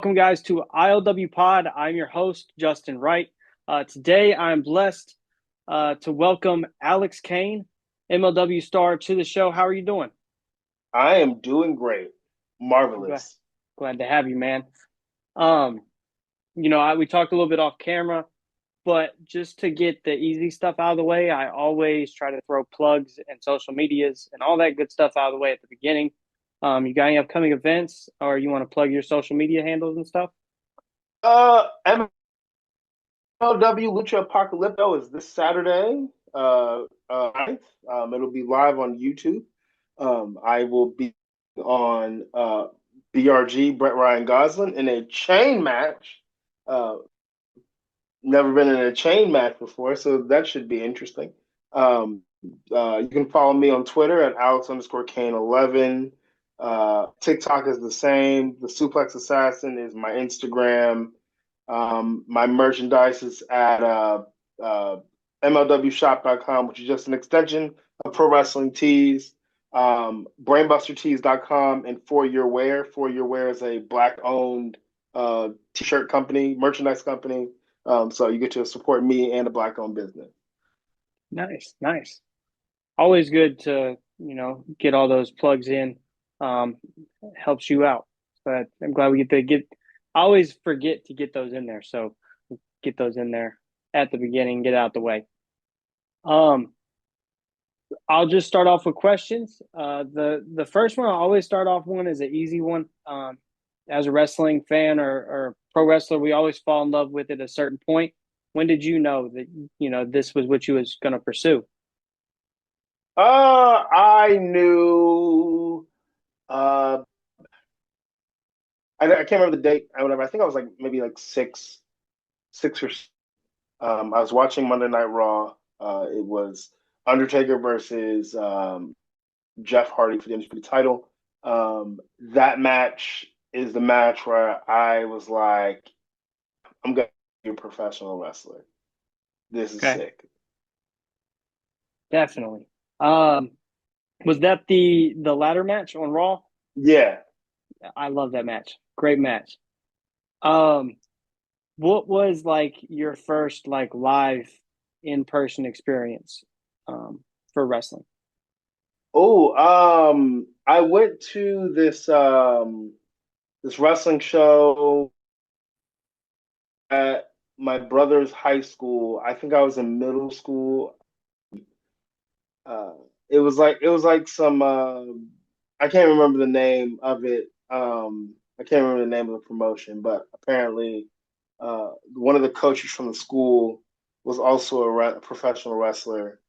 Welcome, guys, to ILWPOD. I'm your host, Justin Wright. Today, I'm blessed to welcome Alex Kane, MLW star, to the show. How are you doing? I am doing great. I'm glad, Marvelous. glad to have you, man. Um, we talked a little bit off camera, but just to get the easy stuff out of the way, I always try to throw plugs and social medias and all that good stuff out of the way at the beginning. You got any upcoming events, or you want to plug your social media handles and stuff? MLW Lucha Apocalypto is this Saturday, 9th. It'll be live on YouTube. I will be on BRG, Brett Ryan Goslin, in a chain match. Uh, Never been in a chain match before, so that should be interesting. Um, you can follow me on Twitter at Alex_Kane11. TikTok is the same. The Suplex Assassin is my Instagram. My merchandise is at MLWshop.com, which is just an extension of Pro Wrestling Tees. BrainbusterTees.com and For Your Wear. For Your Wear is a black-owned t-shirt company, merchandise company. So you get to support me and a black-owned business. Nice, nice. Always good to get all those plugs in. um Helps you out, but I'm glad we get I always forget to get those in there, so get those in there at the beginning, get out the way. um I'll just start off with questions. The first one I always start off one is an easy one. As a wrestling fan or pro wrestler, we always fall in love with it at a certain point. When did you know that this was what you was going to pursue? I knew. Uh, I can't remember the date. I whatever. I think I was like maybe like six or. I was watching Monday Night Raw. It was Undertaker versus Jeff Hardy for the MVP title. That match is the match where I was like, I'm gonna be a professional wrestler. This is Okay, sick. definitely. um Was that the ladder match on Raw? Yeah. I love that match. Great match. Um, what was like your first like live in person experience for wrestling? Oh, I went to this wrestling show at my brother's high school. I think I was in middle school. Uh, it was like some I can't remember the name of it. I can't remember the name of the promotion, but apparently one of the coaches from the school was also a professional wrestler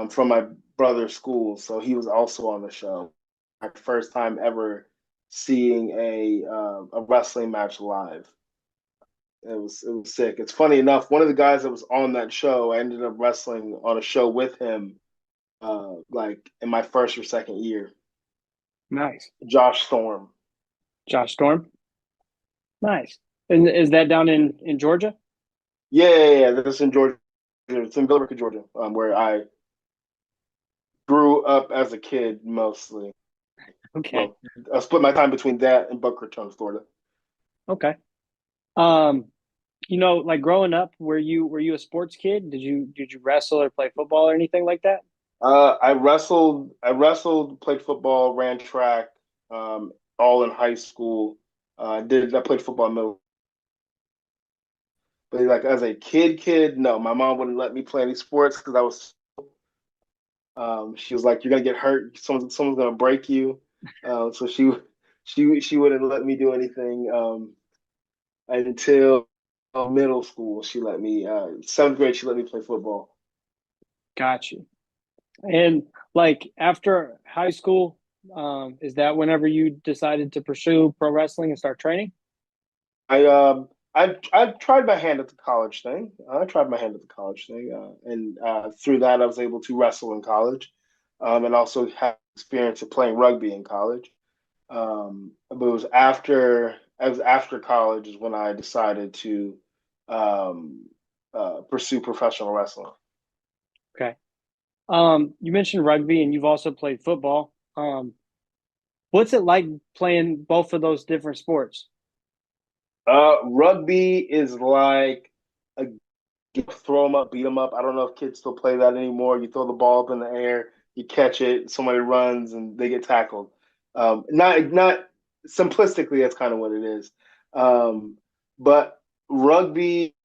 from my brother's school, so he was also on the show. My first time ever seeing a wrestling match live. It was sick. It's funny enough, one of the guys that was on that show, I ended up wrestling on a show with him, like in my first or second year. Nice. Josh Storm. Josh Storm. Nice. And is that down in Georgia? Yeah. This is in Georgia. It's in Billerica, Georgia, where I grew up as a kid mostly. Okay. Well, I split my time between that and Boca Raton, Florida. Okay. Um, like growing up, were you a sports kid? Did you wrestle or play football or anything like that? I wrestled, played football, ran track, all in high school. I played football in middle, but like as a kid, no, my mom wouldn't let me play any sports because I was. She was like, "You're gonna get hurt. Someone's gonna break you." So she wouldn't let me do anything until middle school. She let me. Seventh grade, she let me play football. Got you. And like after high school, is that whenever you decided to pursue pro wrestling and start training? I tried my hand at the college thing. I tried my hand at the college thing, and through that, I was able to wrestle in college, and also have experience of playing rugby in college. But it was after college is when I decided to um, pursue professional wrestling. Okay. You mentioned rugby and you've also played football. What's it like playing both of those different sports? Rugby is like a throw them up, beat them up. I don't know if kids still play that anymore. You throw the ball up in the air, you catch it, somebody runs, and they get tackled. Not simplistically, that's kind of what it is. But rugby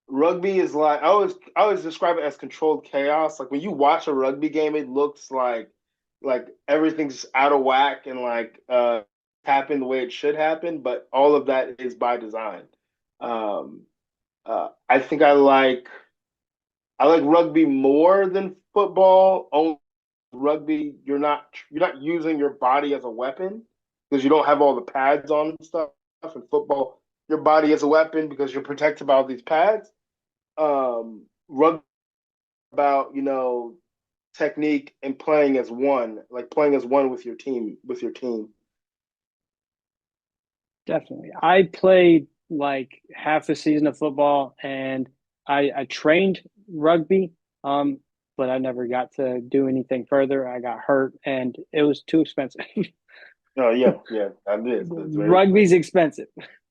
rugby is like I always describe it as controlled chaos. Like when you watch a rugby game, it looks like everything's out of whack and like happen the way it should happen, but all of that is by design. Um, I think I like rugby more than football. Only rugby, you're not using your body as a weapon because you don't have all the pads on and stuff. In football, your body is a weapon because you're protected by all these pads. Rugby about technique and playing as one, like playing as one with your team. Definitely. I played like half a season of football and I trained rugby, um, but I never got to do anything further. I got hurt and it was too expensive. Oh yeah, yeah, that is. That's very Rugby's expensive.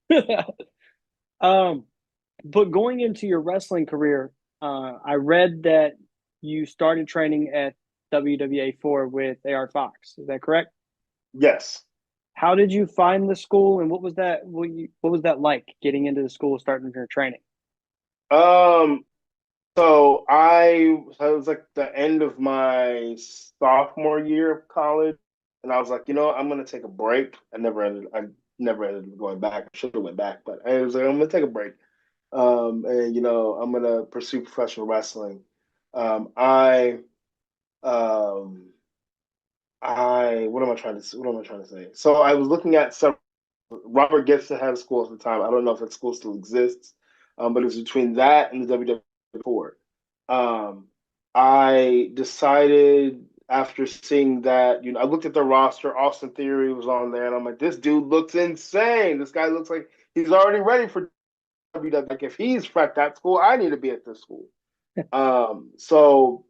expensive. um, but going into your wrestling career, I read that you started training at WWA4 with AR Fox. Is that correct? Yes. How did you find the school, and what was that like getting into the school, starting your training? Um, so it was like the end of my sophomore year of college, and I was like, I'm gonna take a break. I never ended up going back. I should have went back, but I was like, I'm gonna take a break. And I'm gonna pursue professional wrestling. Um, I, um, what am I trying to say? So I was looking at some. Robert Gibson had a school at the time. I don't know if that school still exists, but it was between that and the WW4. Um, I decided after seeing that, I looked at the roster. Austin Theory was on there, and I'm like, this dude looks insane. This guy looks like he's already ready for WW. Like, if he's at that school, I need to be at this school. So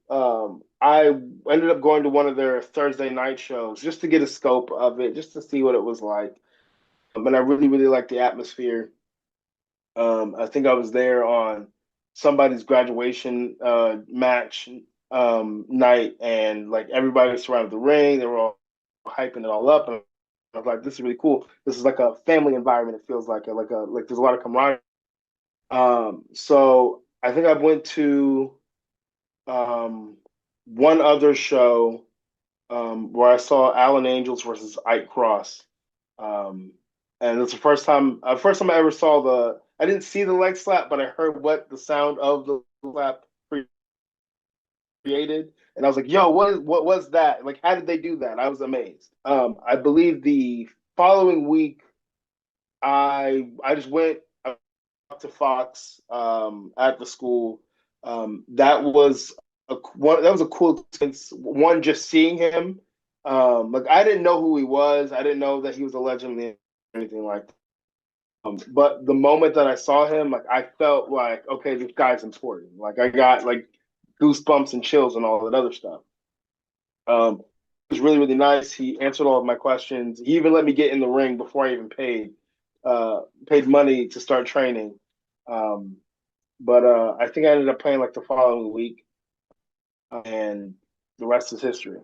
I ended up going to one of their Thursday night shows just to get a scope of it, just to see what it was like. And I really, really liked the atmosphere. I think I was there on somebody's graduation match night, and like everybody surrounded the ring. They were all hyping it all up, and I was like, "This is really cool. This is like a family environment. It feels like there's a lot of camaraderie." So I think I went to um, one other show where I saw Alan Angels versus Ike Cross. Um, and it's the first time I ever saw I didn't see the leg slap, but I heard what the sound of the slap created. And I was like, yo, what was that? Like, how did they do that? I was amazed. I believe the following week, I just went up to Fox at the school. That was a cool experience. One, just seeing him. Like I didn't know who he was. I didn't know that he was a legend or anything like that. But the moment that I saw him, like I felt like, okay, this guy's important. Like I got like goosebumps and chills and all that other stuff. It was really, really nice. He answered all of my questions. He even let me get in the ring before I even paid money to start training. Um, but I think I ended up playing like the following week, and the rest is history.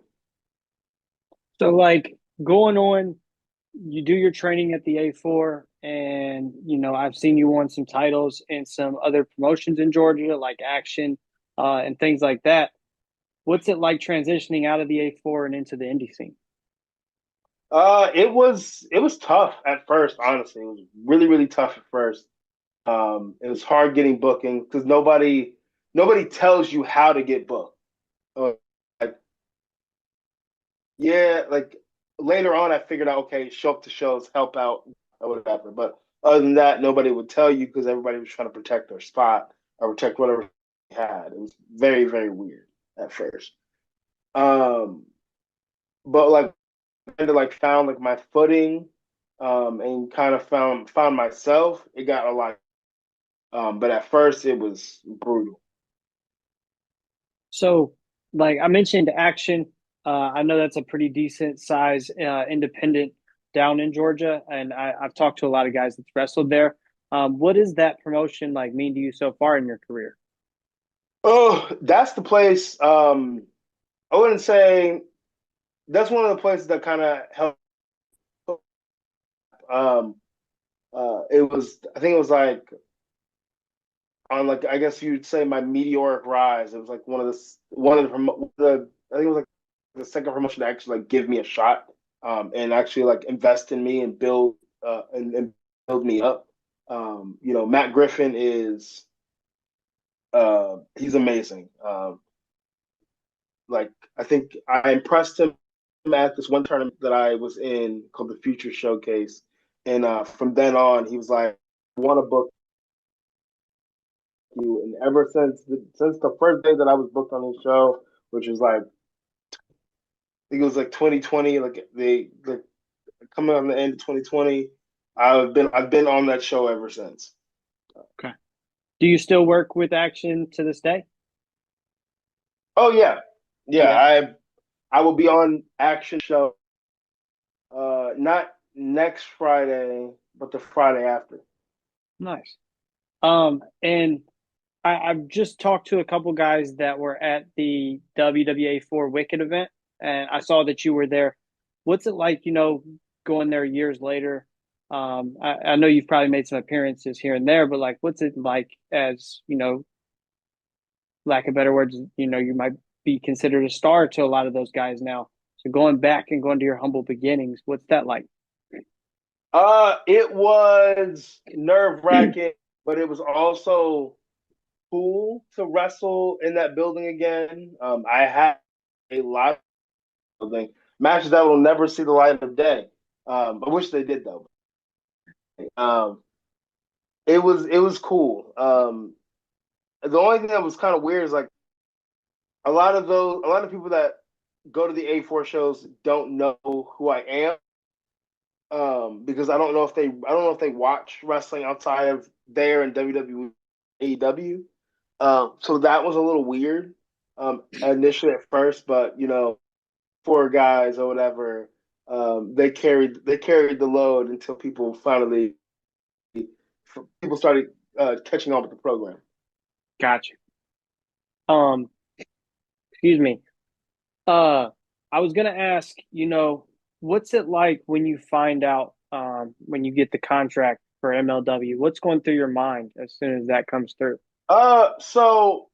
So, like going on, you do your training at the A4, and I've seen you won some titles in some other promotions in Georgia, like Action, and things like that. What's it like transitioning out of the A4 and into the indie scene? It was tough at first. Honestly, it was really, really tough at first. It was hard getting booking because nobody tells you how to get booked. Uh, like, yeah, like later on, I figured out, okay, show up to shows, help out, or whatever. But other than that, nobody would tell you because everybody was trying to protect their spot or protect whatever they had. It was very, very weird at first. Um, but like kind of like found like my footing, and kind of found myself. It got a lot, but at first it was brutal. So, like I mentioned, Action. I know that's a pretty decent size independent. down in Georgia, and I've talked to a lot of guys that's wrestled there. What does that promotion like mean to you so far in your career? Oh, that's the place. I wouldn't say that's one of the places that kind of helped. Um, it was, I think it was like on like I guess you'd say my meteoric rise. It was like one of the I think it was like the second promotion to actually like give me a shot, and actually like invest in me and and build me up. Matt Griffin is he's amazing. Like I think I impressed him at this one tournament that I was in called the Future Showcase, and from then on he was like, "I want to book you." And ever since the first day that I was booked on his show, which was like I think it was like 2020, like coming on the end of 2020, I've been on that show ever since. Okay. Do you still work with Action to this day? Oh yeah, yeah. Yeah. I will be on Action show not next Friday, but the Friday after. Nice. And I've just talked to a couple guys that were at the WWA 4 Wicked event, and I saw that you were there. What's it like, going there years later? I know you've probably made some appearances here and there, but like, what's it like as, lack of better words, you might be considered a star to a lot of those guys now. So going back and going to your humble beginnings, what's that like? It was nerve-wracking, but it was also cool to wrestle in that building again. I had a lot of matches that will never see the light of day. I wish they did though. Um, it was cool. The only thing that was kind of weird is like a lot of people that go to the A4 shows don't know who I am. Because I don't know if they watch wrestling outside of there in WWE, AEW. So that was a little weird initially at first, but four guys or whatever, they carried the load until people started catching on with the program. Gotcha. Um, excuse me. Uh, I was gonna ask, what's it like when you find out, when you get the contract for MLW? What's going through your mind as soon as that comes through? So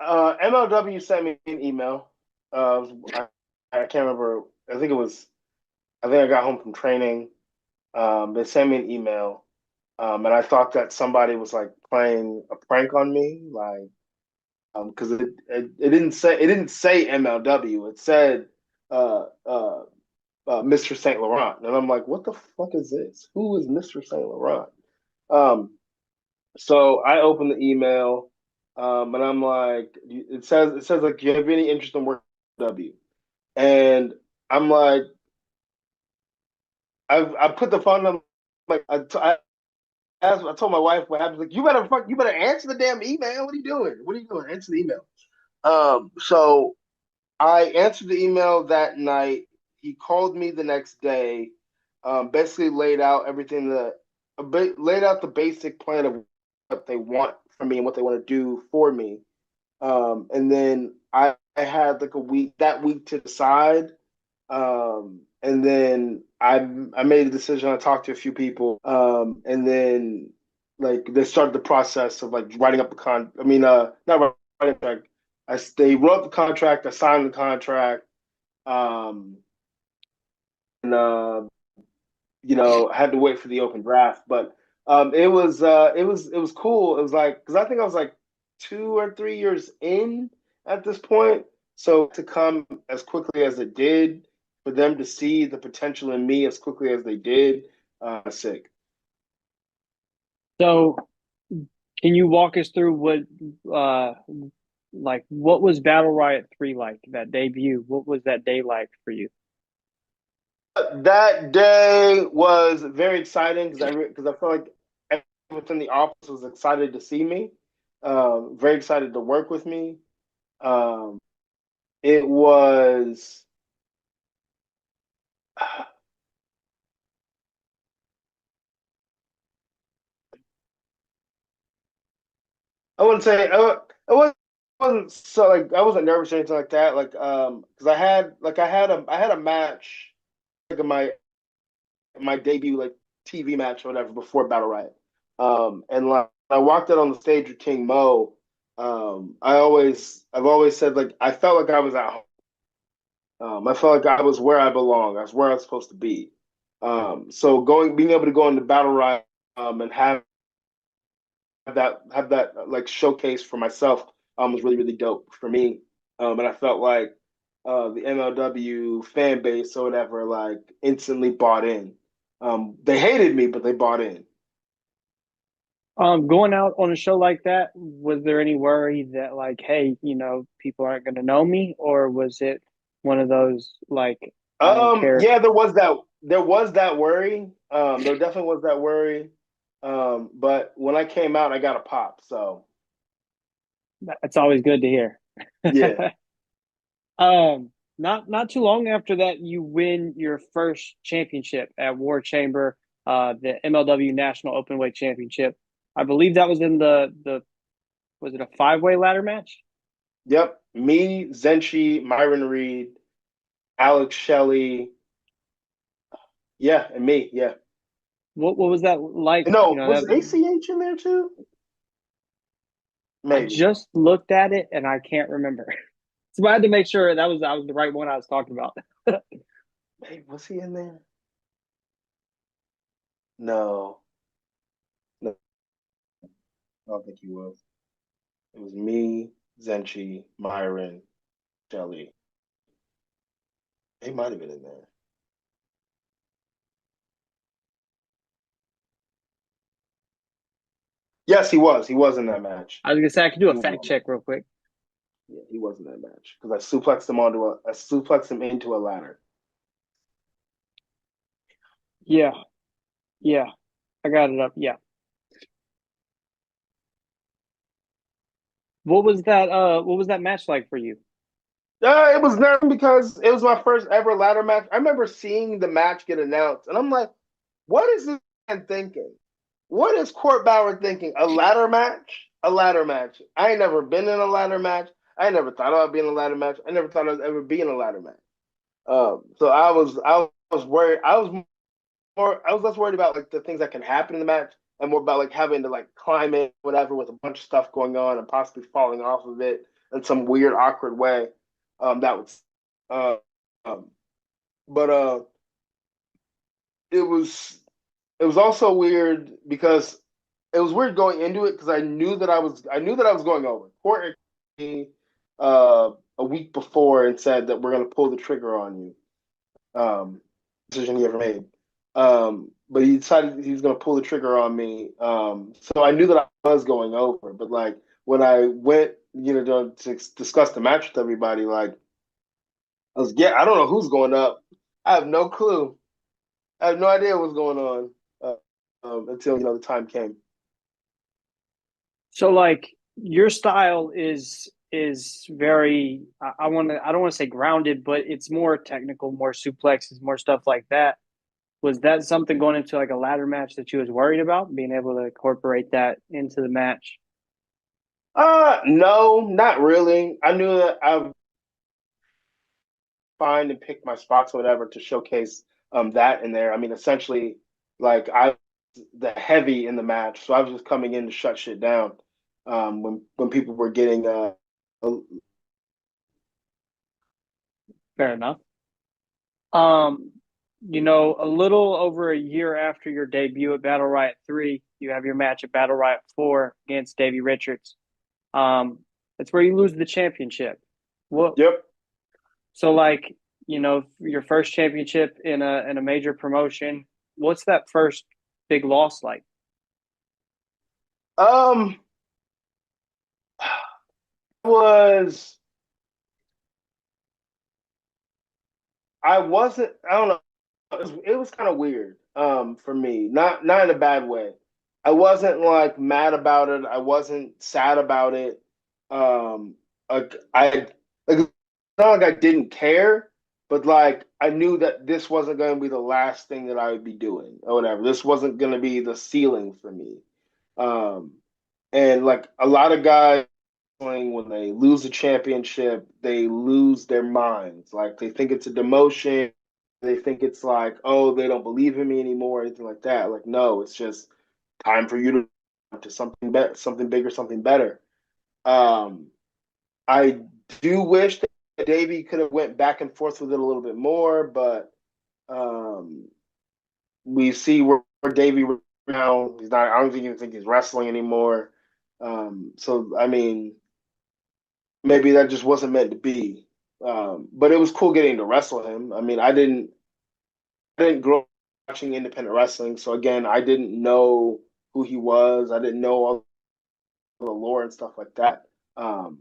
MLW sent me an email. I, I can't remember. I think I got home from training. They sent me an email, and I thought that somebody was like playing a prank on me, like because it didn't say MLW. It said uh, uh, Mr. Saint Laurent, and I'm like, what the fuck is this? Who is Mr. Saint Laurent? Um, so I open the email, and I'm like, it says like, do you have any interest in working with W? And I'm like, I put the phone on, like I told my wife what happened. Like, you better answer the damn email. What are you doing? What are you doing? Answer the email. So I answered the email that night. He called me the next day, basically laid out the basic plan of what they want from me and what they want to do for me. And then I had like a week that week to decide. And then I made a decision. I talked to a few people, and then like they started the process of like writing up the con. I mean, not writing the contract. They wrote the contract. I signed the contract. Um, and I had to wait for the open draft, but it was cool. It was like because I think I was like 2 or 3 years in at this point, so to come as quickly as it did, for them to see the potential in me as quickly as they did, sick. So, can you walk us through uh, what was Battle Riot 3 like, that debut? What was that day like for you? That day was very exciting because I felt like everyone within the office was excited to see me, very excited to work with me. Um, it was I wouldn't say it wasn't so like I wasn't nervous or anything like that. Like because I had a match like in my debut like TV match or whatever before Battle Riot. And like I walked out on the stage with King Mo. I've always said like I felt like I was at home. I felt like I was where I belong. I was where I was supposed to be. So being able to go into Battle Riot and have that like showcase for myself was really really dope for me. And I felt like the MLW fan base or whatever like instantly bought in. They hated me, but they bought in. Going out on a show like that, was there any worry that like, hey, people aren't going to know me, or was it one of those like, I don't care? Yeah, there was that worry. There definitely was that worry. But when I came out, I got a pop. So That's always good to hear. yeah, Not too long after that, you win your first championship at War Chamber, the MLW National Openweight Championship. I believe that was in the was it a five-way ladder match? yep. Me, Zenchi, Myron Reed, Alex Shelley, yeah, and me, yeah. What was that like? No, was ACH in there too? I Maybe. just looked at it and I can't remember. So I had to make sure that was the right one I was talking about. Hey, was he in there? No, no, I don't think he was. It was me, Zenchi, Myron, Shelley. He might have been in there. Yes, he was. He was in that match. I was gonna say I could do a He fact was. check real quick. Yeah, he was in that match because I suplexed him into a ladder. Yeah, yeah, I got it up. Yeah. What was that match like for you? It was nerve because it was my first ever ladder match. I remember seeing the match get announced, and I'm like, "What is this man thinking? What is Court Bauer thinking? A ladder match? A ladder match? I ain't never been in a ladder match. I never thought about being in a ladder match. I never thought I'd ever be in a ladder match. So I was worried. I was less worried about like the things that can happen in the match and more about like having to like climb it, whatever, with a bunch of stuff going on and possibly falling off of it in some weird, awkward way. That was, uh, um, but it was it was also weird because it was weird going into it because I knew that I was going over. Court me a week before and said that we're gonna pull the trigger on you. Decision he ever made. But he decided he was going to pull the trigger on me. So I knew that I was going over. But like when I went, to discuss the match with everybody, like I don't know who's going up. I have no clue. I have no idea what's going on until the time came. So like your style is very I don't want to say grounded, but it's more technical, more suplexes, more stuff like that. Was that something going into like a ladder match that you was worried about, being able to incorporate that into the match? No, not really. I knew that I would find and pick my spots or whatever to showcase that in there. I mean, essentially, like I was the heavy in the match, so I was just coming in to shut shit down. When people were getting Fair enough. Um, a little over a year after your debut at Battle Riot 3, you have your match at Battle Riot 4 against Davey Richards. Um, that's where you lose the championship. What yep. So like, your first championship in a major promotion, what's that first big loss like? Um was I wasn't I don't know. It was kind of weird for me. Not in a bad way. I wasn't like mad about it. I wasn't sad about it. I like it's not like I didn't care, but like I knew that this wasn't going to be the last thing that I would be doing or whatever. This wasn't going to be the ceiling for me. Um And like a lot of guys, when they lose a championship, they lose their minds. Like they think it's a demotion. They think it's like, oh, they don't believe in me anymore, or anything like that. Like, no, it's just time for you to something better, something bigger, something better. Um, I do wish that Davey could have went back and forth with it a little bit more, but um, we see where Davey now. He's not. I don't even think he's wrestling anymore. So I mean, maybe that just wasn't meant to be. But it was cool getting to wrestle him. I mean, I didn't grow up watching independent wrestling, so again, I didn't know who he was. I didn't know all the lore and stuff like that. Um,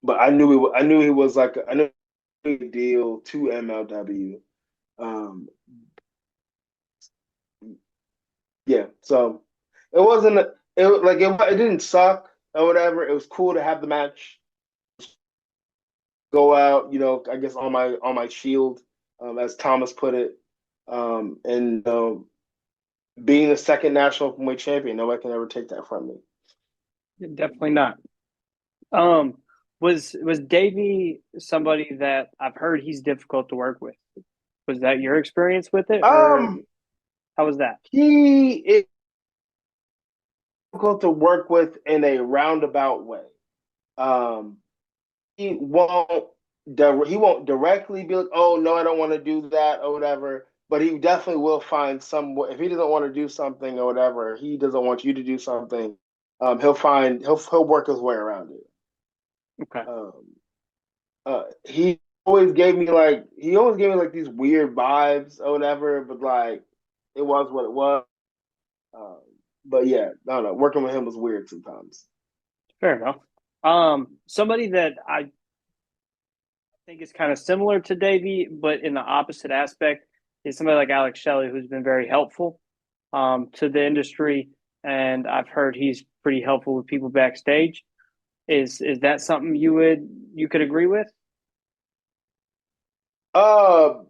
but I knew he was like I knew big deal to MLW. Um, yeah, so it wasn't it didn't suck or whatever. It was cool to have the match go out, I guess on my shield, as Thomas put it, and being the second national openweight champion, nobody can ever take that from me. Definitely not. Um, was Davey somebody that I've heard he's difficult to work with? Was that your experience with it, or Um, how was that? he is difficult to work with in a roundabout way. Um, he won't he won't directly be like, oh no, I don't want to do that or whatever. But he definitely will find some way. If he doesn't want to do something or whatever, he doesn't want you to do something. He'll work his way around it. Okay, Um, he always gave me like these weird vibes or whatever, but like it was what it was. Um, but yeah, I don't know. Working with him was weird sometimes. fair enough. Somebody that I think is kind of similar to Davey, but in the opposite aspect, is somebody like Alex Shelley, who's been very helpful to the industry, and I've heard he's pretty helpful with people backstage. Is that something you could agree with? Uh,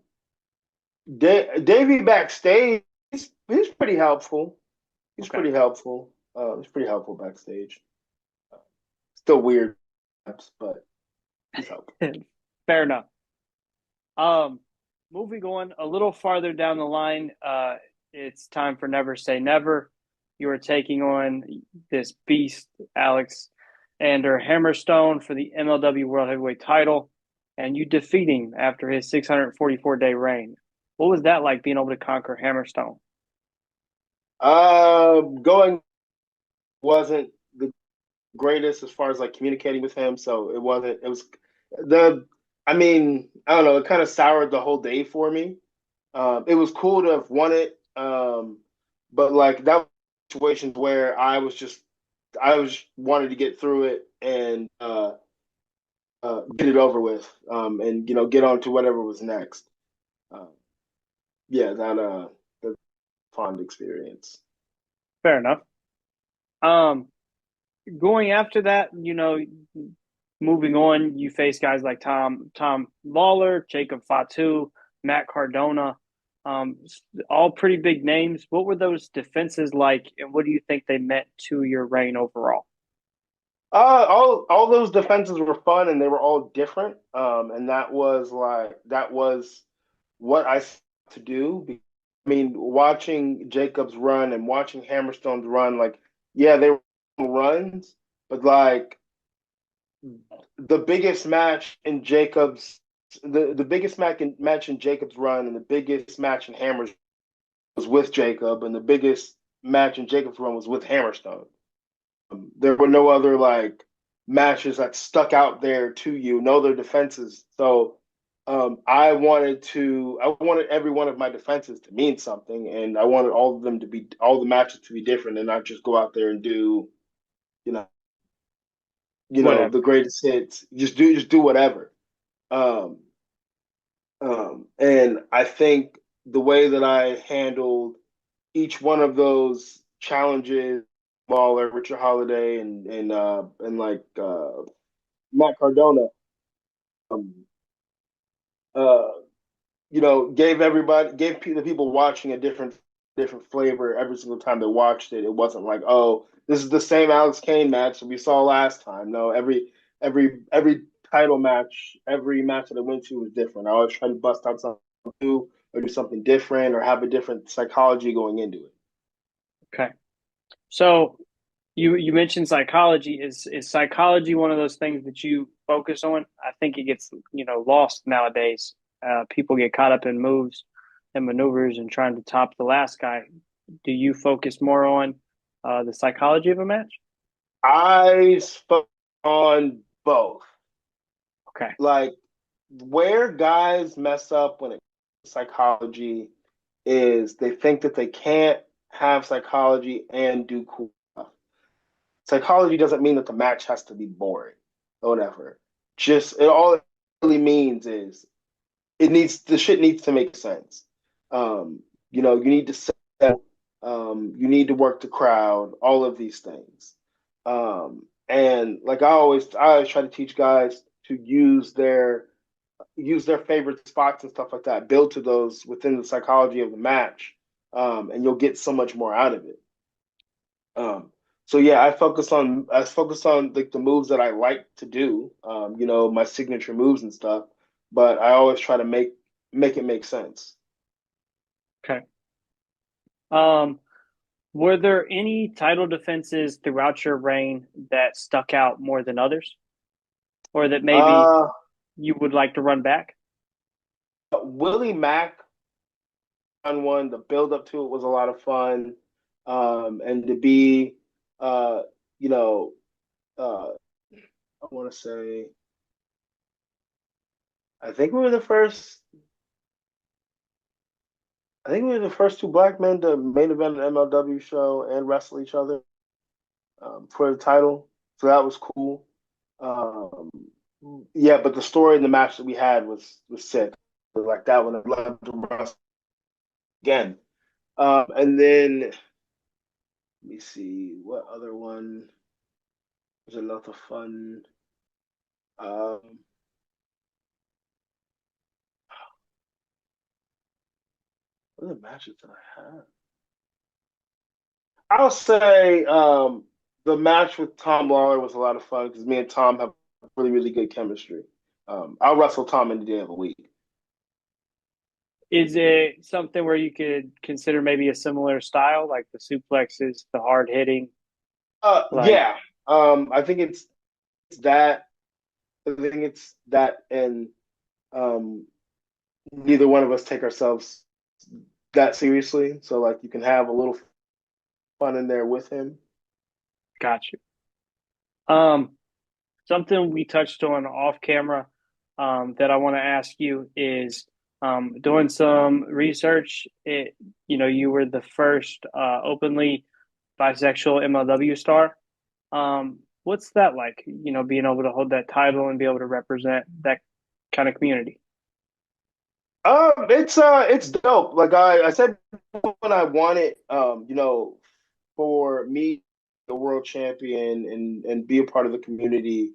Davey backstage, he's pretty helpful. He's Okay, pretty helpful. He's pretty helpful backstage. Still weird, but he's helpful. fair enough. Um, moving on a little farther down the line, it's time for Never Say Never. You are taking on this beast, Alex Hammerstone, for the MLW World Heavyweight title, and you defeat him after his 644-day reign. What was that like being able to conquer Hammerstone? Going wasn't the greatest as far as like communicating with him, so it wasn't. It was the. I mean, I don't know. It kind of soured the whole day for me. It was cool to have won it, but like that was situations where I was wanted to get through it and get it over with, and get on to whatever was next. Uh, yeah, that's a fond experience. Fair enough. Um, going after that, moving on, you face guys like Tom Lawler, Jacob Fatu, Matt Cardona, um, all pretty big names. What were those defenses like, and what do you think they meant to your reign overall? All those defenses were fun and they were all different. And that was what I to do. I mean, watching Jacobs run and watching Hammerstone's run, like, yeah, they were runs, but like the biggest match in Jacobs, the biggest match in Jacobs' run and the biggest match in Hammer's was with Jacob, and the biggest match in Jacobs' run was with Hammerstone. There were no other like matches that stuck out there to you, no other defenses. So I wanted every one of my defenses to mean something, and I wanted all the matches to be different, and not just go out there and do, you know, the Whatever. greatest hits. Just do whatever. Um, and I think the way that I handled each one of those challenges, Waller, Richard Holiday, and like Matt Cardona, um, uh, gave the people watching a different. different flavor every single time they watched it. It wasn't like, oh, this is the same Alex Kane match that we saw last time. No, every title match, every match that I went to was different. I always try to bust out something new or do something different or have a different psychology going into it. Okay. So you mentioned psychology. Is psychology one of those things that you focus on? I think it gets, lost nowadays. People get caught up in moves and maneuvers and trying to top the last guy. Do you focus more on the psychology of a match? I spoke on both. Okay. Like where guys mess up when it comes to psychology is they think that they can't have psychology and do cool stuff. Psychology doesn't mean that the match has to be boring or whatever. Just all it really means is the shit needs to make sense. You need to sell, you need to work the crowd, all of these things. And like I always try to teach guys to use their favorite spots and stuff like that, build to those within the psychology of the match, and you'll get so much more out of it. Um, so yeah, I focus on like the moves that I like to do, my signature moves and stuff, but I always try to make it make sense. Okay. Um, were there any title defenses throughout your reign that stuck out more than others, or that maybe Uh, you would like to run back? Willie Mack on one, the build up to it was a lot of fun, and to be, uh, you know, uh, I want to say, I think we were the first. I think we were the first two black men to main event an MLW show and wrestle each other for the title. So that was cool. Um, yeah, but the story in the match that we had was sick. Like that one, I'd love to wrestle again. And then let me see what other one was a lot of fun. Um, what other matches did I have? I'll say the match with Tom Lawler was a lot of fun because me and Tom have really, really good chemistry. I'll wrestle Tom any day of the week. Is it something where you could consider maybe a similar style, like the suplexes, the hard hitting? Like, Yeah. I think it's that. I think it's that, and um, neither one of us take ourselves that seriously. So like, you can have a little fun in there with him. got you. Um, Something we touched on off camera that I want to ask you is doing some research. You were the first openly bisexual MLW star. What's that like? Being able to hold that title and be able to represent that kind of community. It's dope. Like I said when I won it, for me, the world champion and be a part of the community.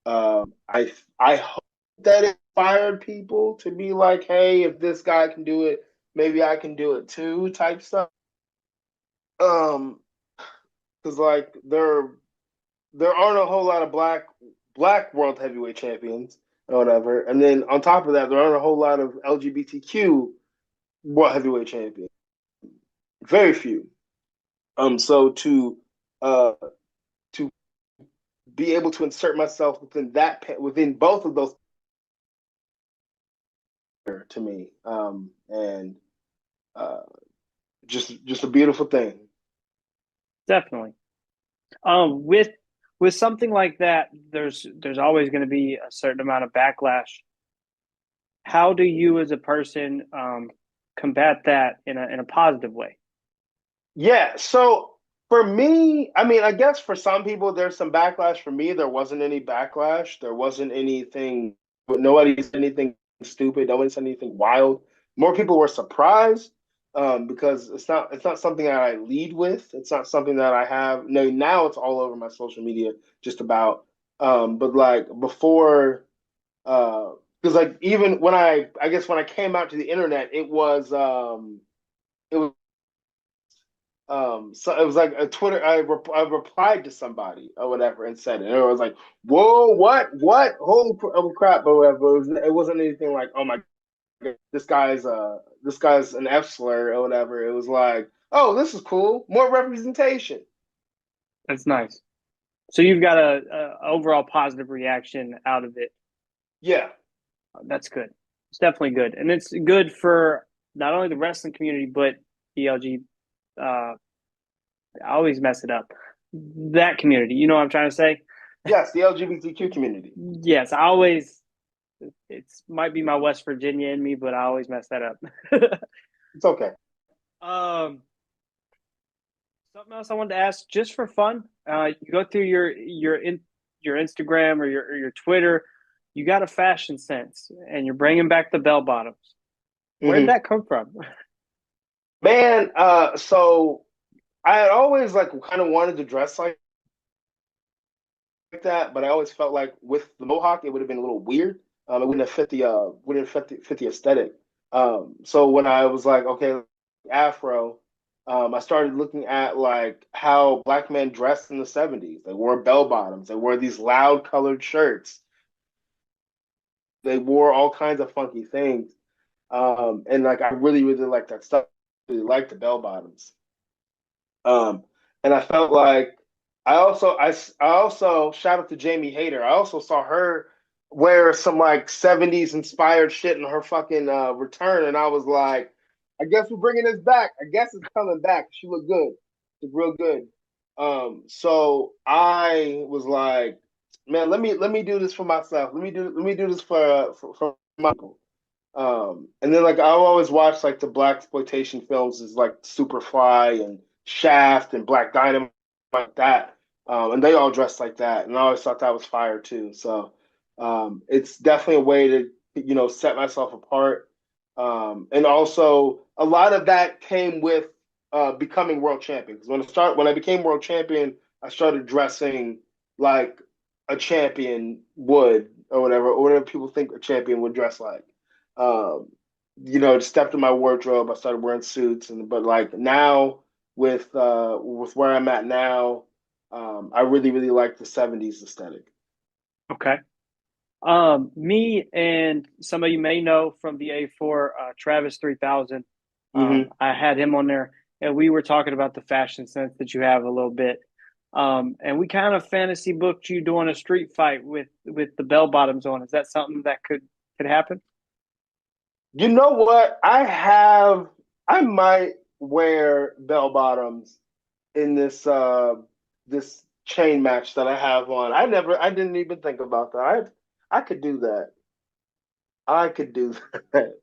I hope that it inspired people to be like, hey, if this guy can do it, maybe I can do it too, type stuff. Um, because like there aren't a whole lot of black world heavyweight champions or whatever, and then on top of that, there aren't a whole lot of LGBTQ world heavyweight champions. Very few. So uh to be able to insert myself within both of those to me, and uh, just a beautiful thing. Definitely. With something like that, there's always going to be a certain amount of backlash. How do you, as a person, combat that in a positive way? Yeah. So for me, I mean, I guess for some people there's some backlash. For me, there wasn't any backlash. There wasn't anything. Nobody said anything stupid. Nobody said anything wild. More people were surprised because it's not something that I lead with. It's not something that I have. No, now it's all over my social media, just about. But like before, because like even when I guess when I came out to the internet, it was. So it was like a Twitter. I replied to somebody or whatever and said it. And it was like, "Whoa, what? Oh crap!" Or whatever. It wasn't anything like, "Oh my God, this guy's an F slur or whatever." It was like, "Oh, this is cool. More representation." That's nice. So you've got a overall positive reaction out of it. Yeah. That's good. It's definitely good, and it's good for not only the wrestling community but ELG. Uh, I always mess it up. That community, you know what I'm trying to say? Yes, the LGBTQ community. Yes, I always. It's might be my West Virginia in me, but I always mess that up. It's okay. um, Something else I wanted to ask, just for fun. You go through your Instagram or your Twitter. You got a fashion sense, and you're bringing back the bell bottoms. Where did Hmm. that come from? Man, so I had always like kind of wanted to dress like that, but I always felt like with the mohawk, it would have been a little weird. It wouldn't fit the aesthetic. So when I was like, okay, Afro, I started looking at like how black men dressed in the 70s. They wore bell bottoms, they wore these loud colored shirts, they wore all kinds of funky things. And like I really like that stuff. Really like the bell bottoms. Um, and I felt like I also shout out to Jamie Hayter. I also saw her wear some like 70s inspired shit in her fucking return, and I was like, I guess we're bringing this back. I guess it's coming back. She looked good. She's real good. So I was like, man, let me do this for myself. Let me do this for my people. And then like I always watch like the black exploitation films is like Superfly and Shaft and Black Dynamite like that. And they all dress like that. And I always thought that was fire too. So it's definitely a way to, set myself apart. And also a lot of that came with becoming world champion. Because when I became world champion, I started dressing like a champion would or whatever people think a champion would dress like. Um, stepped in my wardrobe. I started wearing suits, and but like now with where I'm at now, I really like the '70s aesthetic. Okay. Me and some of you may know from the A4, Travis 3000. Hmm. I had him on there, and we were talking about the fashion sense that you have a little bit. And we kind of fantasy booked you doing a street fight with the bell bottoms on. Is that something that could happen? You know what? I might wear bell bottoms in this chain match that I have on. I didn't even think about that. I could do that. I could do that.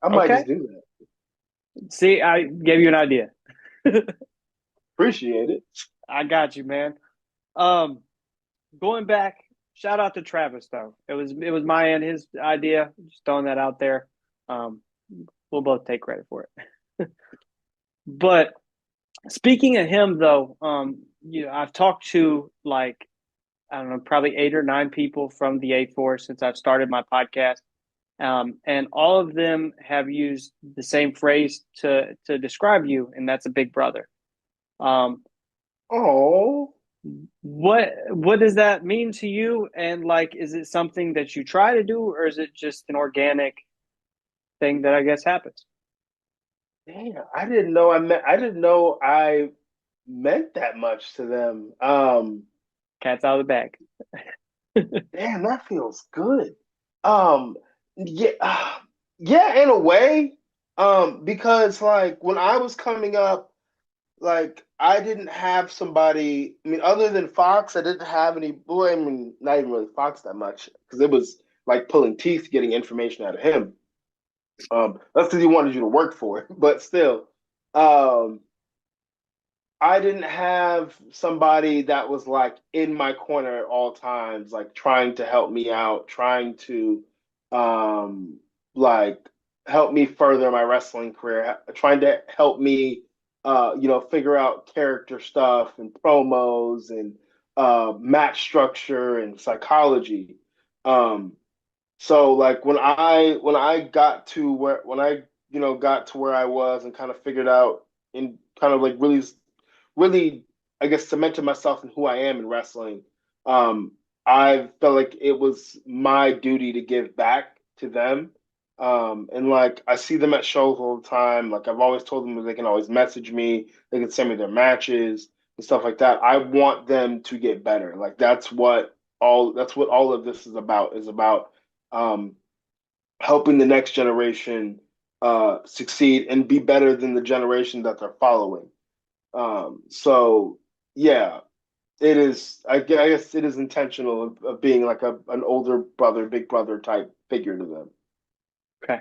I might Okay. just do that. See, I gave you an idea. Appreciate it. I got you, man. Um, Going back, shout out to Travis though. It was my and his idea. Just throwing that out there. Um, we'll both take credit for it. But speaking of him though, I've talked to like I don't know, probably 8 or 9 people from the A4 since I've started my podcast. And all of them have used the same phrase to describe you, and that's a big brother. Um, Oh. what does that mean to you? And like, is it something that you try to do, or is it just an organic thing that I guess happens? Damn, I didn't know I meant that much to them. Cat's out of the bag. Damn, that feels good. Um, yeah, yeah, in a way. Because like when I was coming up, like I didn't have somebody. I mean, other than Fox, I didn't have any. Well, I mean, not even really Fox that much because it was like pulling teeth getting information out of him. That's because he wanted you to work for it, but still. Um, I didn't have somebody that was like in my corner at all times, like trying to help me out, trying to um like help me further my wrestling career, trying to help me figure out character stuff and promos and match structure and psychology. Um so like when I got to where when I got to where I was and kind of figured out and kind of like really, I guess, cemented myself in who I am in wrestling. Um, I felt like it was my duty to give back to them. And like I see them at shows all the time. Like I've always told them that they can always message me, they can send me their matches and stuff like that. I want them to get better. Like that's what all of this is about um helping the next generation succeed and be better than the generation that they're following. So yeah, it is. I guess it is intentional of being like an older brother, big brother type figure to them. Okay.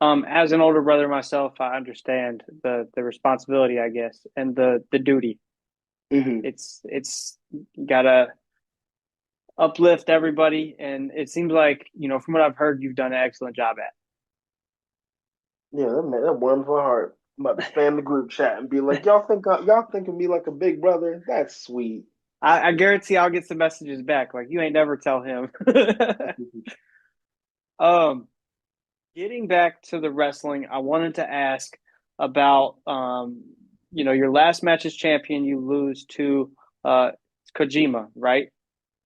As an older brother myself, I understand the responsibility, I guess, and the duty. Hmm. It's gotta uplift everybody, and it seems like, from what I've heard, you've done an excellent job at. Yeah, that warms my heart. I'm about to spam the group chat and be like, y'all think of me like a big brother? That's sweet. I guarantee I'll get some messages back. Like, you ain't never tell him. um, Getting back to the wrestling, I wanted to ask about your last match as champion, you lose to uh Kojima, right?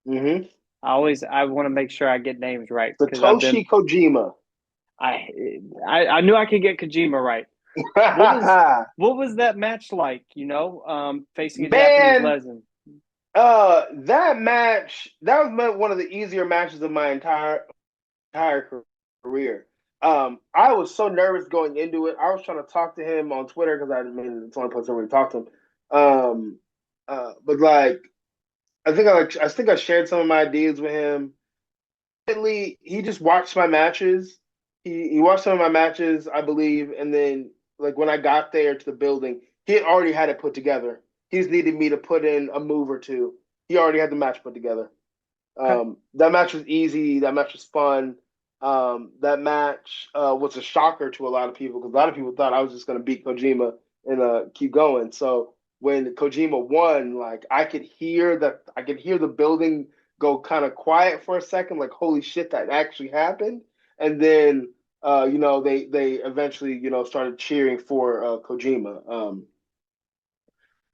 Hmm. I want to make sure I get names right because Satoshi Kojima. I I knew I could get Kojima right. What was that match like? Facing a Japanese Man, legend. that match, that was one of the easier matches of my entire career. I was so nervous going into it. I was trying to talk to him on Twitter because I mean it's the only place I really talk to him. But like I think I shared some of my ideas with him. He just watched my matches. He watched some of my matches, I believe, and then like when I got there to the building, he had already had it put together. He just needed me to put in a move or two. He already had the match put together. Okay. That match was easy. That match was fun. That match was a shocker to a lot of people because a lot of people thought I was just going to beat Kojima and keep going. So when Kojima won, like I could hear the building go kind of quiet for a second, like holy shit, that actually happened. And then they eventually started cheering for Kojima.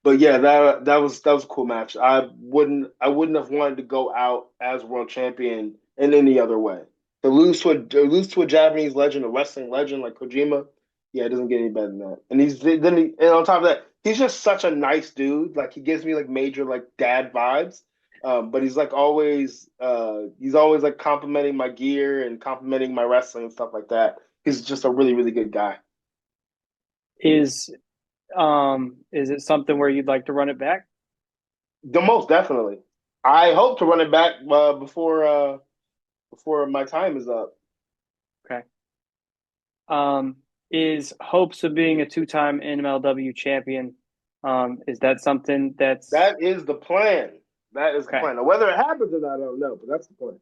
But yeah, that was a cool match. I wouldn't have wanted to go out as world champion in any other way. To lose to a Japanese legend, a wrestling legend like Kojima, yeah, it doesn't get any better than that. And on top of that, he's just such a nice dude. Like he gives me like major like dad vibes. But he's always like complimenting my gear and complimenting my wrestling and stuff like that. He's just a really really good guy. Is is it something where you'd like to run it back? The most definitely. I hope to run it back before my time is up. Okay. Um, is hopes of being a two-time MLW champion, is that something that's That is the plan. That is the okay? plan. Now, whether it happens or not, I don't know, but that's the plan.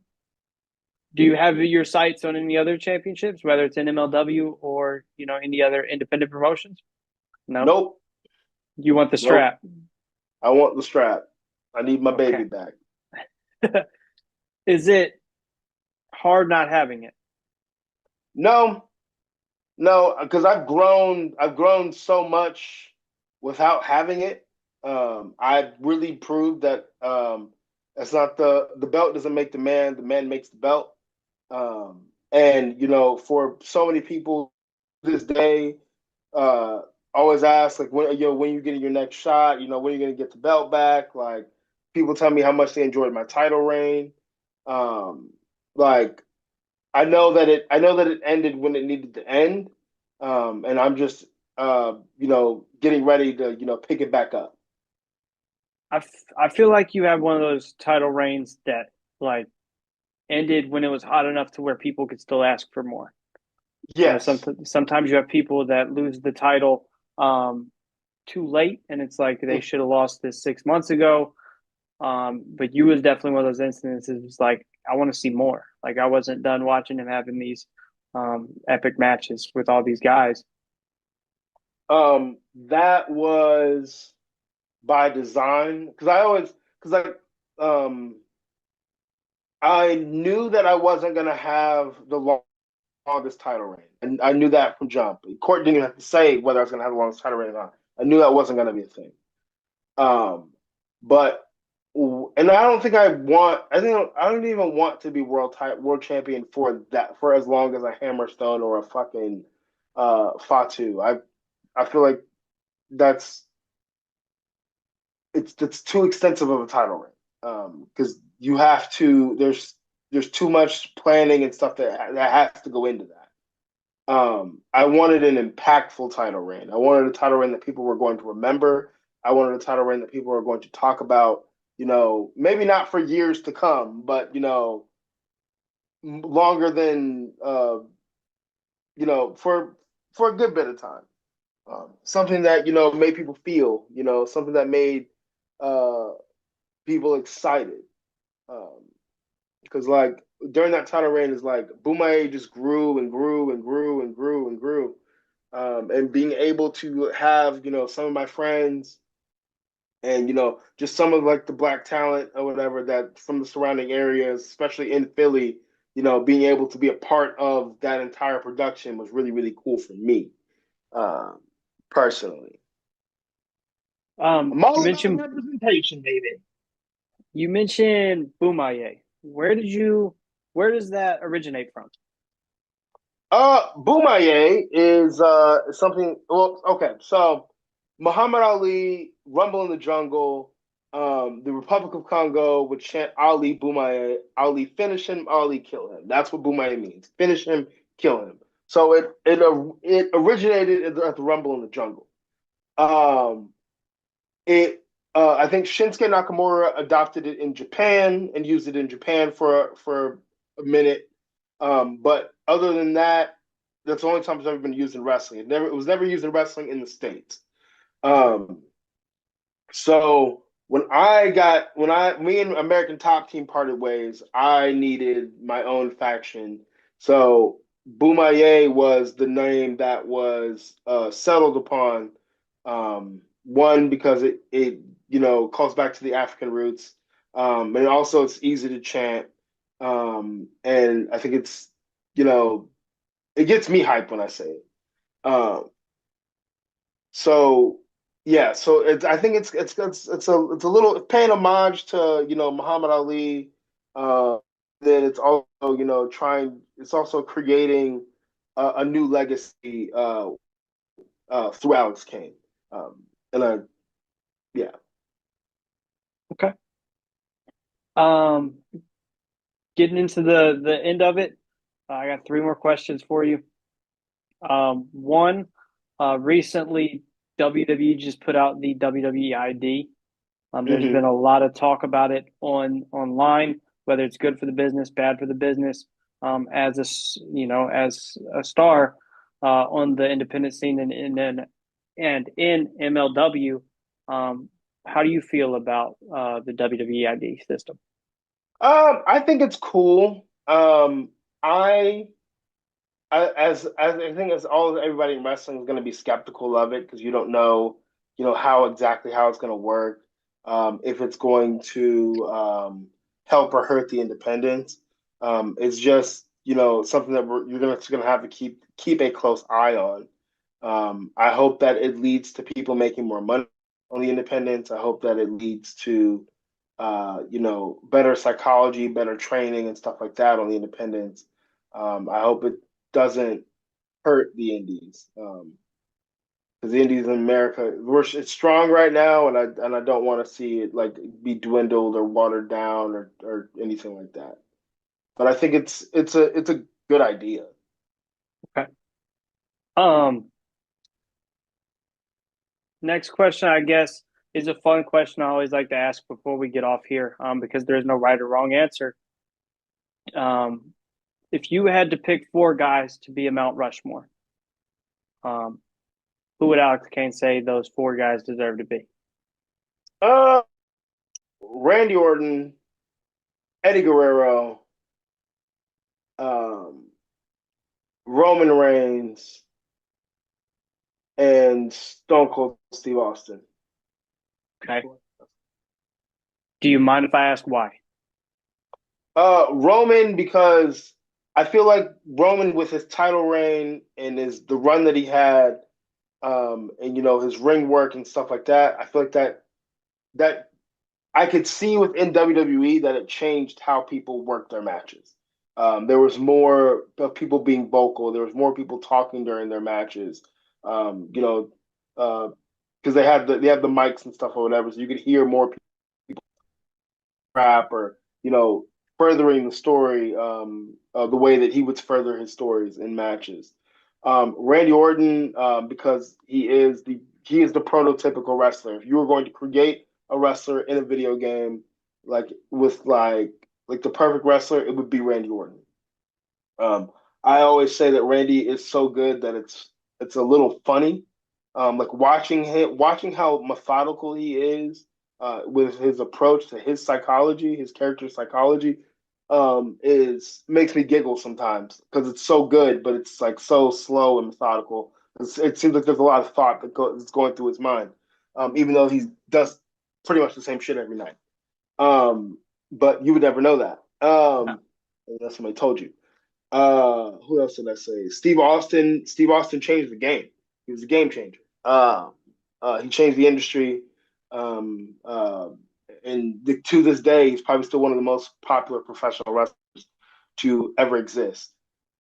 Do you have your sights on any other championships, whether it's in MLW or any other independent promotions? No, Nope. you want the Nope. strap. I want the strap. I need my Okay. baby back. Is it hard not having it? No, no, because I've grown so much without having it. I've really proved that it's not the belt doesn't make the man makes the belt. And for so many people this day, uh, always ask like when you getting your next shot, when are you gonna get the belt back? Like people tell me how much they enjoyed my title reign. Um, like I know that it ended when it needed to end. And I'm just getting ready to pick it back up. I feel like you have one of those title reigns that like ended when it was hot enough to where people could still ask for more. Yes. Sometimes you have people that lose the title um, too late, and it's like they should have lost this 6 months ago. But you was definitely one of those instances. It's like I want to see more. Like I wasn't done watching him having these epic matches with all these guys. That was by design because like um I knew that I wasn't gonna have the long. longest title reign. And I knew that from jump. Court didn't even have to say whether I was going to have the longest title reign or not. I knew that wasn't going to be a thing. Um, but and I don't think I want. I don't even want to be world champion for that for as long as a Hammerstone or a fucking Fatu. I feel like that's it's too extensive of a title reign. Because you have to. There's too much planning and stuff that has to go into that. I wanted an impactful title reign. I wanted a title reign that people were going to remember. I wanted a title reign that people were going to talk about, maybe not for years to come, but, longer than, for a good bit of time. Something that, made people feel, something that made uh, people excited. Um, because like during that title reign is like Bumaye just grew and grew and grew and grew and grew, and being able to have some of my friends and just some of like the black talent or whatever that from the surrounding areas, especially in Philly, being able to be a part of that entire production was really really cool for me, um, personally. I'm You all about mentioned representation, baby. Bumaye. Where does that originate from? Boumaye is something. Well, okay, so Muhammad Ali, Rumble in the Jungle, the Republic of Congo would chant Ali Boumaye, Ali finish him, Ali kill him. That's what Boumaye means. Finish him, kill him. So it originated at the Rumble in the Jungle. Um, it I think Shinsuke Nakamura adopted it in Japan and used it in Japan for a minute. But other than that, that's the only time it's ever been used in wrestling. It was never used in wrestling in the States. Um, so me and American Top Team parted ways, I needed my own faction. So Boumaye was the name that was settled upon. One because it calls back to the African roots, and also it's easy to chant. And I think you know it gets me hyped when I say it. Um, so yeah, so I think it's a little paying homage to Muhammad Ali. Uh, then it's also it's also creating a new legacy through Alex Kane. And yeah. Okay. Um, Getting into the end of it, I got three more questions for you. One, recently WWE just put out the WWE ID. There's been Hmm. a lot of talk about it online, whether it's good for the business, bad for the business. As as a star on the independent scene and in MLW, how do you feel about the WWE ID system? I think it's cool. I as I think as all everybody in wrestling is going to be skeptical of it because you don't know, how exactly how it's going to work, if it's going to help or hurt the independents. It's just something that you're going to have to keep a close eye on. I hope that it leads to people making more money on the independents. I hope that it leads to better psychology, better training, and stuff like that on the independents. I hope it doesn't hurt the indies, because the indies in America it's strong right now, and I don't want to see it like be dwindled or watered down or anything like that. But I think it's a good idea. Okay. Um, Next question, I guess, is a fun question I always like to ask before we get off here, because there's no right or wrong answer. Um, if you had to pick four guys to be a Mount Rushmore, um, who would Alex Kane say those four guys deserve to be? Uh, Randy Orton, Eddie Guerrero, um, Roman Reigns, and Stone Cold Steve Austin. Okay. Do you mind if I ask why? Roman because I feel like Roman with his title reign and his the run that he had, and his ring work and stuff like that. I feel like that I could see within WWE that it changed how people work their matches. There was more of people being vocal. There was more people talking during their matches. Because they have the mics and stuff or whatever, so you could hear more people rap or furthering the story the way that he would further his stories in matches. Randy Orton, because he is the prototypical wrestler. If you were going to create a wrestler in a video game, like with like the perfect wrestler, it would be Randy Orton. Um, I always say that Randy is so good that it's a little funny. Like watching how methodical he is with his approach to his psychology, his character psychology, is makes me giggle sometimes because it's so good, but it's like so slow and methodical. It seems like there's a lot of thought that's going through his mind, even though he does pretty much the same shit every night. But you would never know that unless somebody told you. Who else did I say? Steve Austin. Steve Austin changed the game. He was a game changer. He changed the industry. Um, uh, to this day, he's probably still one of the most popular professional wrestlers to ever exist.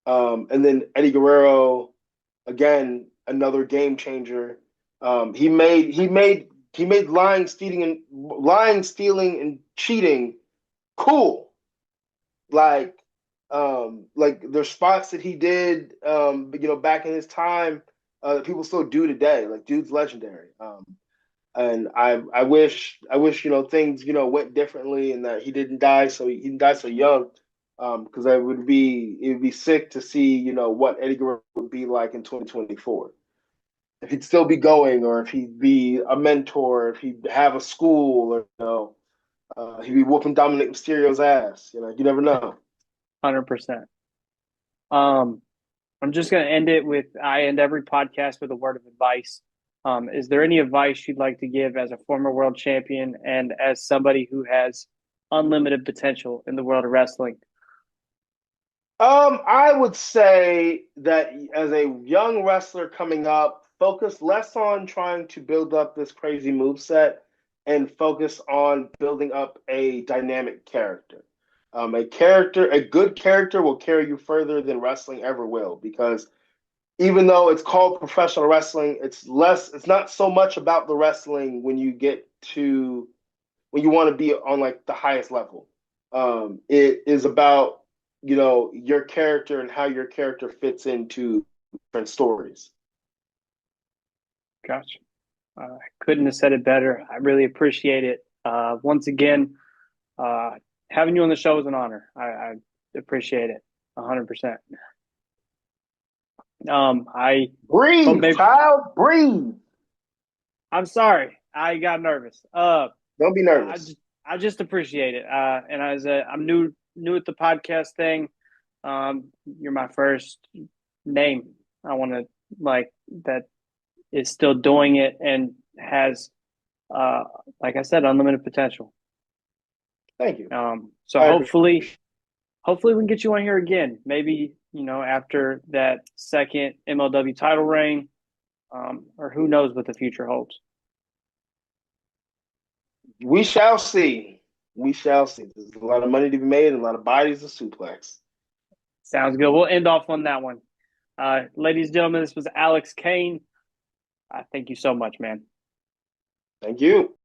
And then Eddie Guerrero, again, another game changer. He made lying, stealing, and cheating cool. Like there's spots that he did back in his time that people still do today. Like dude's legendary. And I wish things went differently and that he didn't die so young. Because it would be sick to see what Eddie Guerrero would be like in 2024 if he'd still be going, or if he'd be a mentor, if he'd have a school, or he'd be whooping Dominic Mysterio's ass. You never know. 100%. Um, I'm just going to end it with I end every podcast with a word of advice. Is there any advice you'd like to give as a former world champion and as somebody who has unlimited potential in the world of wrestling? I would say that as a young wrestler coming up, focus less on trying to build up this crazy move set and focus on building up a dynamic character. A good character will carry you further than wrestling ever will, because even though it's called professional wrestling, it's not so much about the wrestling when you want to be on like the highest level. It is about your character and how your character fits into different stories. Gotcha. I couldn't have said it better. I really appreciate it. Once again, uh, having you on the show is an honor. I appreciate it 100%. I hope Breathe, maybe child, breathe. I'm sorry. I got nervous. Don't be I nervous. just I just appreciate it. And I'm new at the podcast thing. You're my first name. I want to like that is still doing it and has uh like I said, unlimited potential. Thank you. So I appreciate hopefully we can get you on here again. Maybe, after that second MLW title reign, or who knows what the future holds. it. We shall see. We shall see. There's a lot of money to be made and a lot of bodies to suplex. Sounds good. We'll end off on that one. Ladies and gentlemen, this was Alex Kane. Thank you so much, man. Thank you.